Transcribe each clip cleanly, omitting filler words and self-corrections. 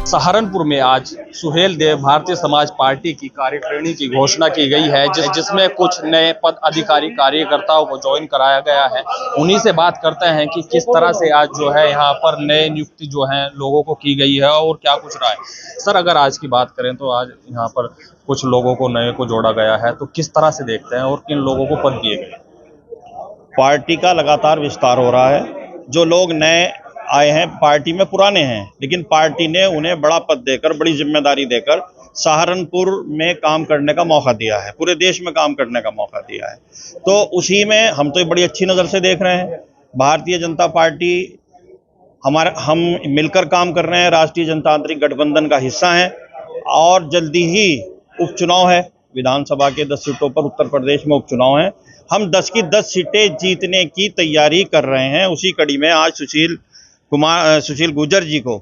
सहारनपुर में आज सुहेल देव भारतीय समाज पार्टी की कार्यकारिणी की घोषणा की गई है, जिसमें कुछ नए पद अधिकारी कार्यकर्ताओं को ज्वाइन कराया गया है। उन्हीं से बात करते हैं कि किस तरह से आज जो है यहाँ पर नए नियुक्ति जो है लोगों को की गई है और क्या कुछ रहा है। सर, अगर आज की बात करें तो आज यहाँ पर कुछ लोगों को नए को जोड़ा गया है, तो किस तरह से देखते हैं और किन लोगों को पद दिए गए? पार्टी का लगातार विस्तार हो रहा है। जो लोग नए आए हैं पार्टी में पुराने हैं, लेकिन पार्टी ने उन्हें बड़ा पद देकर, बड़ी जिम्मेदारी देकर सहारनपुर में काम करने का मौका दिया है, पूरे देश में काम करने का मौका दिया है। तो उसी में हम तो बड़ी अच्छी नज़र से देख रहे हैं। भारतीय जनता पार्टी हम मिलकर काम कर रहे हैं, राष्ट्रीय जनतांत्रिक गठबंधन का हिस्सा हैं और जल्दी ही उपचुनाव है। विधानसभा के 10 सीटों पर उत्तर प्रदेश में उपचुनाव है। हम 10 की 10 सीटें जीतने की तैयारी कर रहे हैं। उसी कड़ी में आज सुशील गुर्जर जी को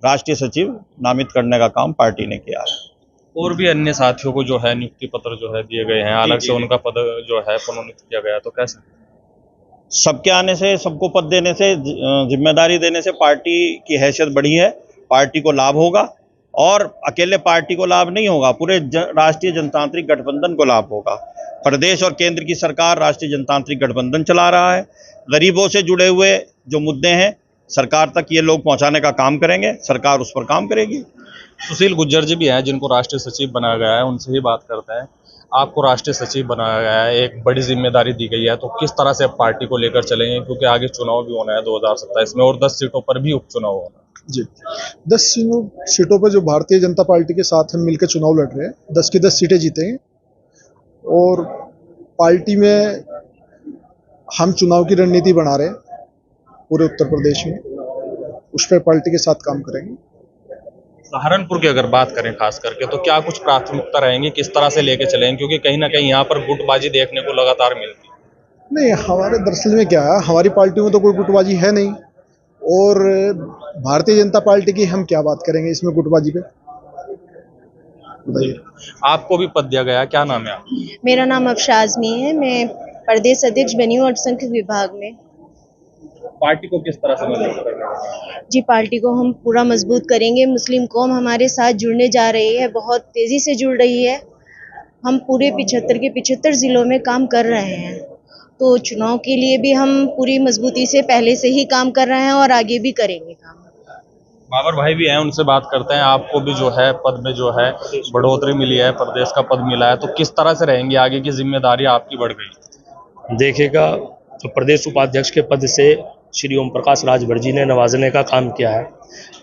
राष्ट्रीय सचिव नामित करने का काम पार्टी ने किया है। और भी अन्य साथियों को जो है नियुक्ति पत्र जो है दिए गए हैं, अलग से उनका पद जो है पुनर्नियुक्त किया गया, तो कैसे? सबके आने से, सबको पद देने से, जिम्मेदारी देने से पार्टी की हैसियत बढ़ी है, पार्टी को लाभ होगा। और अकेले पार्टी को लाभ नहीं होगा, पूरे राष्ट्रीय जनतांत्रिक गठबंधन को लाभ होगा। प्रदेश और केंद्र की सरकार राष्ट्रीय जनतांत्रिक गठबंधन चला रहा है। गरीबों से जुड़े हुए जो मुद्दे हैं सरकार तक ये लोग पहुंचाने का काम करेंगे, सरकार उस पर काम करेगी। सुशील गुर्जर जी भी हैं जिनको राष्ट्रीय सचिव बनाया गया है, उनसे ही बात करते हैं। आपको राष्ट्रीय सचिव बनाया गया है, एक बड़ी जिम्मेदारी दी गई है, तो किस तरह से पार्टी को लेकर चलेंगे, क्योंकि आगे चुनाव भी होना है 2027 में और 10 सीटों पर भी उपचुनाव होना है? जी, 10 सीटों पर जो भारतीय जनता पार्टी के साथ हम मिलकर चुनाव लड़ रहे हैं, 10 की 10 सीटें जीतेंगे और पार्टी में हम चुनाव की रणनीति बना रहे हैं पूरे उत्तर प्रदेश में, उस पर पार्टी के साथ काम करेंगे। सहारनपुर की अगर बात करें खास करके, तो क्या कुछ प्राथमिकता रहेंगी, किस तरह से लेके चलेंगे, क्योंकि कहीं ना कहीं यहाँ पर गुटबाजी देखने को लगातार मिलती है? नहीं, हमारे दरअसल में क्या है, हमारी पार्टी में तो कोई गुटबाजी है नहीं और भारतीय जनता पार्टी की हम क्या बात करेंगे इसमें गुटबाजी पे। बताइए। आपको भी पद दिया गया, क्या नाम है आपका? मेरा नाम अफशा आजमी है। मैं प्रदेश अध्यक्ष बनी हूँ अल्पसंख्यक विभाग में। पार्टी को किस तरह से मजबूत करेंगे? जी, पार्टी को हम पूरा मजबूत करेंगे। मुस्लिम कौम हमारे साथ जुड़ने जा रही है, बहुत तेजी से जुड़ रही है। हम पूरे 75 के 75 जिलों में काम कर रहे हैं, तो चुनाव के लिए भी हम पूरी मजबूती से पहले से ही काम कर रहे हैं और आगे भी करेंगे काम। बाबर भाई भी हैं, उनसे बात करते हैं। आपको भी जो है पद में जो है बढ़ोतरी मिली है, प्रदेश का पद मिला है, तो किस तरह से रहेंगी, आगे की जिम्मेदारी आपकी बढ़ गई? देखिएगा, तो प्रदेश उपाध्यक्ष के पद से श्री ओम प्रकाश राजभर जी ने नवाजने का काम किया है।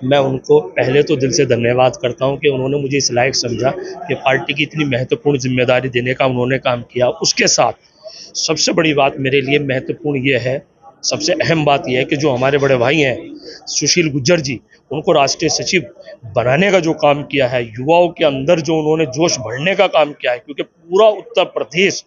मैं उनको पहले तो दिल से धन्यवाद करता हूं कि उन्होंने मुझे इस लायक समझा कि पार्टी की इतनी महत्वपूर्ण जिम्मेदारी देने का उन्होंने काम किया। उसके साथ सबसे बड़ी बात मेरे लिए महत्वपूर्ण ये है, सबसे अहम बात यह है कि जो हमारे बड़े भाई हैं सुशील गुर्जर जी, उनको राष्ट्रीय सचिव बनाने का जो काम किया है, युवाओं के अंदर जो उन्होंने जोश भरने का काम किया है, क्योंकि पूरा उत्तर प्रदेश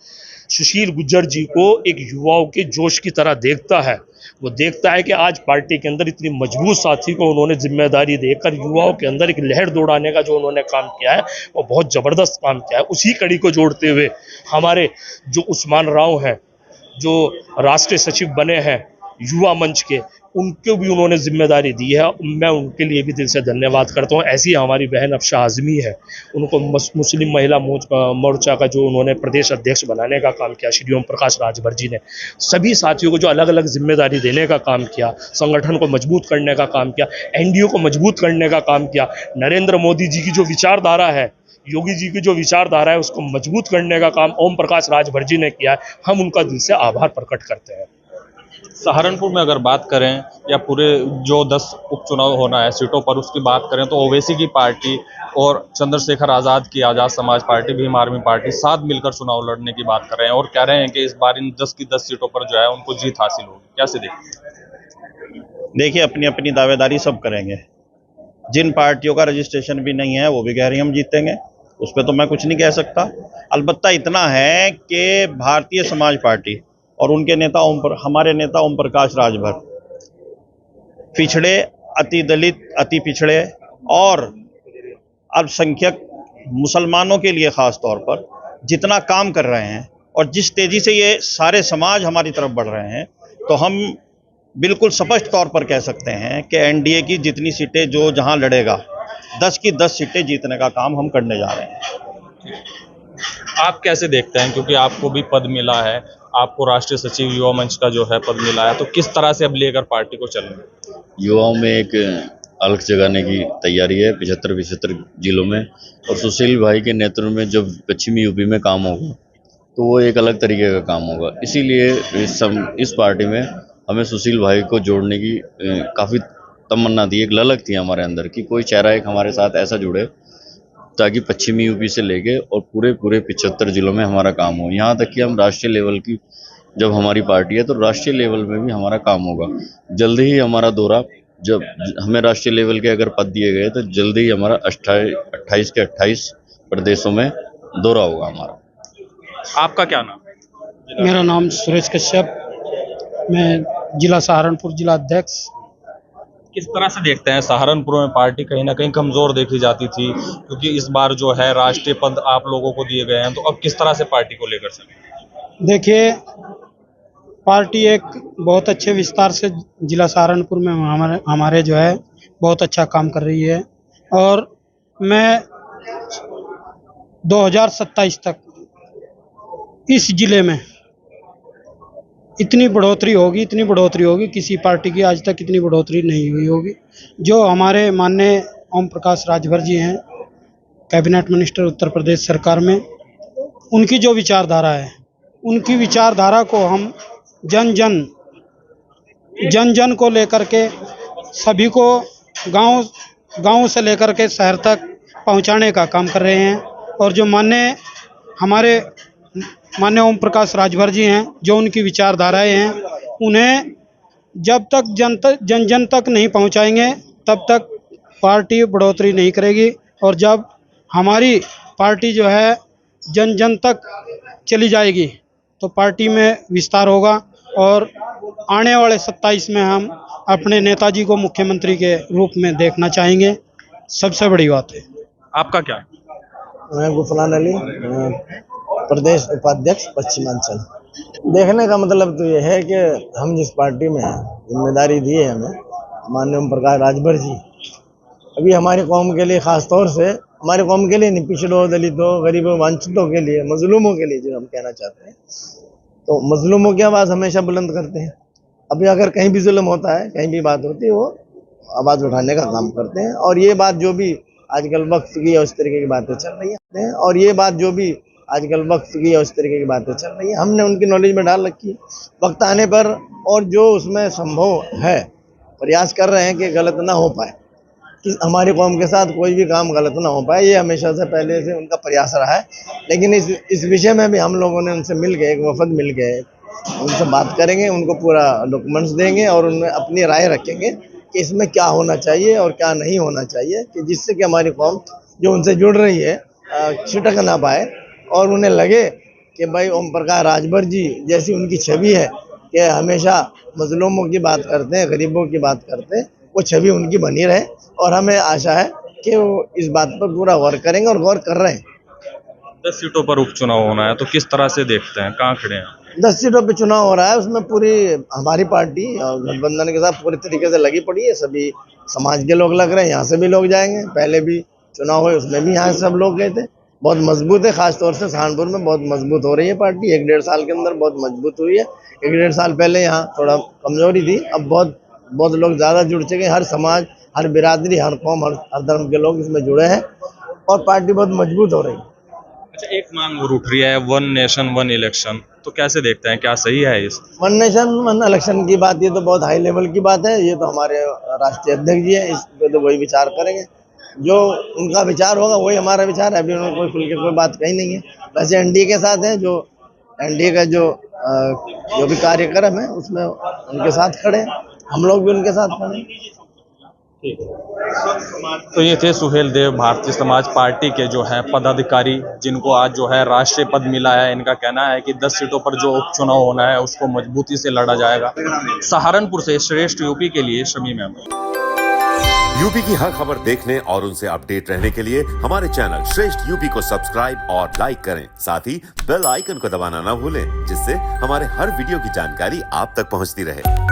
सुशील गुर्जर जी को एक युवाओं के जोश की तरह देखता है। वो देखता है कि आज पार्टी के अंदर इतनी मजबूत साथी को उन्होंने जिम्मेदारी देकर युवाओं के अंदर एक लहर दौड़ाने का जो उन्होंने काम किया है, वो बहुत ज़बरदस्त काम किया है। उसी कड़ी को जोड़ते हुए हमारे जो उस्मान राव हैं, जो राष्ट्रीय सचिव बने हैं युवा मंच के, उनको भी उन्होंने जिम्मेदारी दी है। मैं उनके लिए भी दिल से धन्यवाद करता हूँ। ऐसी हमारी बहन अफशा आजमी है, उनको मुस्लिम महिला मोर्चा का जो उन्होंने प्रदेश अध्यक्ष बनाने का काम किया श्री ओम प्रकाश राजभर जी ने, सभी साथियों को जो अलग अलग जिम्मेदारी देने का काम किया, संगठन को मजबूत करने का काम किया, एनडीए को मजबूत करने का काम किया, नरेंद्र मोदी जी की जो विचारधारा है, योगी जी की जो विचारधारा है, उसको मजबूत करने का काम ओम प्रकाश राजभर जी ने किया है। हम उनका दिल से आभार प्रकट करते हैं। सहारनपुर में अगर बात करें या पूरे जो 10 उपचुनाव होना है सीटों पर, उसकी बात करें तो ओवैसी की पार्टी और चंद्रशेखर आज़ाद की आज़ाद समाज पार्टी, भीम आर्मी पार्टी साथ मिलकर चुनाव लड़ने की बात कर रहे हैं और कह रहे हैं कि इस बार इन 10 की 10 सीटों पर जो है उनको जीत हासिल होगी। कैसे देखिए, अपनी अपनी दावेदारी सब करेंगे। जिन पार्टियों का रजिस्ट्रेशन भी नहीं है वो भी कह रही हम जीतेंगे, उस पर तो मैं कुछ नहीं कह सकता। अलबत्ता इतना है कि भारतीय समाज पार्टी और उनके नेता हमारे नेता ओम प्रकाश राजभर पिछड़े, अति दलित, अति पिछड़े और अल्पसंख्यक मुसलमानों के लिए ख़ास तौर पर जितना काम कर रहे हैं और जिस तेज़ी से ये सारे समाज हमारी तरफ बढ़ रहे हैं, तो हम बिल्कुल स्पष्ट तौर पर कह सकते हैं कि एनडीए की जितनी सीटें जो जहां लड़ेगा, 10 की 10 सीटें जीतने का काम हम करने जा रहे हैं। आप कैसे देखते हैं, क्योंकि आपको भी पद मिला है, आपको राष्ट्रीय सचिव युवा मंच का जो है पद मिला है, तो किस तरह से अब लेकर पार्टी को चलेंगे? युवाओं में एक अलख जगाने की तैयारी है 75 जिलों में, और सुशील भाई के नेतृत्व में जब पश्चिमी यूपी में काम होगा तो वो एक अलग तरीके का काम होगा। इसीलिए इस पार्टी में हमें सुशील भाई को जोड़ने की काफ़ी तमन्ना थी, एक ललक थी हमारे अंदर कि कोई चेहरा एक हमारे साथ ऐसा जुड़े ताकि पश्चिमी यूपी से लेके और पूरे 75 जिलों में हमारा काम हो। यहाँ तक कि हम राष्ट्रीय लेवल की जब हमारी पार्टी है तो राष्ट्रीय लेवल में भी हमारा काम होगा। जल्दी ही हमारा दौरा, जब हमें राष्ट्रीय लेवल के अगर पद दिए गए तो जल्दी ही हमारा 28 के 28 प्रदेशों में दौरा होगा हमारा। आपका क्या नाम है? मेरा नाम सुरेश कश्यप, मैं जिला सहारनपुर जिला अध्यक्ष। किस तरह से देखते हैं, सहारनपुर में पार्टी कहीं ना कहीं कमजोर देखी जाती थी, क्योंकि इस बार जो है राष्ट्रीय पद आप लोगों को दिए गए हैं, तो अब किस तरह से पार्टी को लेकर चलें? देखिए, पार्टी एक बहुत अच्छे विस्तार से जिला सहारनपुर में हमारे जो है बहुत अच्छा काम कर रही है, और मैं 2027 तक इस जिले में इतनी बढ़ोतरी होगी, किसी पार्टी की आज तक इतनी बढ़ोतरी नहीं हुई होगी। जो हमारे माननीय ओम प्रकाश राजभर जी हैं, कैबिनेट मिनिस्टर उत्तर प्रदेश सरकार में, उनकी जो विचारधारा है, उनकी विचारधारा को हम जन जन को लेकर के सभी को गांव से लेकर के शहर तक पहुंचाने का काम कर रहे हैं। और जो हमारे माननीय ओम प्रकाश राजभर जी हैं, जो उनकी विचारधाराएं हैं, उन्हें जब तक जन तक नहीं पहुंचाएंगे तब तक पार्टी बढ़ोतरी नहीं करेगी। और जब हमारी पार्टी जो है जन तक चली जाएगी तो पार्टी में विस्तार होगा, और आने वाले 27 में हम अपने नेताजी को मुख्यमंत्री के रूप में देखना चाहेंगे। सबसे बड़ी बात है। आपका क्या? मैं गुफरान अली, प्रदेश उपाध्यक्ष पश्चिमांचल। देखने का मतलब तो ये है कि हम जिस पार्टी में हैं, जिम्मेदारी दी है हमें माननीय ओम प्रकाश राजभर जी, अभी हमारी कौम के लिए, खास तौर से हमारी कौम के लिए नहीं, पिछड़ों, दलितों, गरीबों, वंचितों के लिए, मजलूमों के लिए जो हम कहना चाहते हैं, तो मजलूमों की आवाज़ हमेशा बुलंद करते हैं। अभी अगर कहीं भी जुल्म होता है, कहीं भी बात होती है, वो आवाज़ उठाने का काम करते हैं। और ये बात जो भी आजकल वक्त की है उस तरीके की बातें चल रही हैं, और ये बात जो भी आजकल वक्त की है उस तरीके की बातें चल रही हैं, हमने उनकी नॉलेज में डाल रखी है। वक्त आने पर और जो उसमें संभव है प्रयास कर रहे हैं कि गलत ना हो पाए, कि हमारी कौम के साथ कोई भी काम गलत ना हो पाए, ये हमेशा से पहले से उनका प्रयास रहा है। लेकिन इस विषय में भी हम लोगों ने उनसे मिल के, एक वफद मिल के उनसे बात करेंगे, उनको पूरा डॉक्यूमेंट्स देंगे और उनमें अपनी राय रखेंगे कि इसमें क्या होना चाहिए और क्या नहीं होना चाहिए, कि जिससे कि हमारी कौम जो उनसे जुड़ रही है छिटक ना पाए, और उन्हें लगे कि भाई ओम प्रकाश राजभर जी जैसी उनकी छवि है कि हमेशा मजलूमों की बात करते हैं, गरीबों की बात करते हैं, वो छवि उनकी बनी रहे। और हमें आशा है कि वो इस बात पर पूरा गौर करेंगे, और गौर कर रहे हैं। 10 सीटों पर उपचुनाव होना है, तो किस तरह से देखते हैं, कहाँ खड़े हैं? 10 सीटों पे चुनाव हो रहा है, उसमें पूरी हमारी पार्टी और गठबंधन के साथ पूरी तरीके से लगी पड़ी है। सभी समाज के लोग लग रहे हैं, यहाँ से भी लोग जाएंगे। पहले भी चुनाव हुए, उसमें भी यहाँ से सब लोग गए थे। बहुत मजबूत है, खासतौर से सहारनपुर में बहुत मजबूत हो रही है पार्टी। 1-1.5 साल के अंदर बहुत मजबूत हुई है। 1-1.5 साल पहले यहाँ थोड़ा कमजोरी थी, अब बहुत लोग ज़्यादा जुड़ चुके हैं। हर समाज, हर बिरादरी, हर कौम, हर धर्म के लोग इसमें जुड़े हैं, और पार्टी बहुत मजबूत हो रही है। अच्छा, एक मांग और उठ रही है, 1 नेशन 1 इलेक्शन, तो कैसे देखते हैं, क्या सही है इस? 1 नेशन 1 इलेक्शन की बात, ये तो बहुत हाई लेवल की बात है। ये तो हमारे राष्ट्रीय अध्यक्ष जी हैं, इस पर तो वही विचार करेंगे। जो उनका विचार होगा वही हमारा विचार है। अभी उन्होंने कोई खुल के कोई बात कही नहीं है। वैसे एनडीए के साथ हैं, जो एनडीए का जो भी कार्यक्रम है उसमें उनके साथ खड़े हैं, हम लोग भी उनके साथ खड़े हैं। तो ये थे सुहेल देव, भारतीय समाज पार्टी के जो है पदाधिकारी, जिनको आज जो है राष्ट्रीय पद मिला है। इनका कहना है कि 10 सीटों पर जो उपचुनाव होना है उसको मजबूती से लड़ा जाएगा। सहारनपुर से श्रेष्ठ यूपी के लिए शमीम अहमद। यूपी की हर खबर देखने और उनसे अपडेट रहने के लिए हमारे चैनल श्रेष्ठ यूपी को सब्सक्राइब और लाइक करें। साथ ही बेल आइकन को दबाना ना भूलें, जिससे हमारे हर वीडियो की जानकारी आप तक पहुंचती रहे।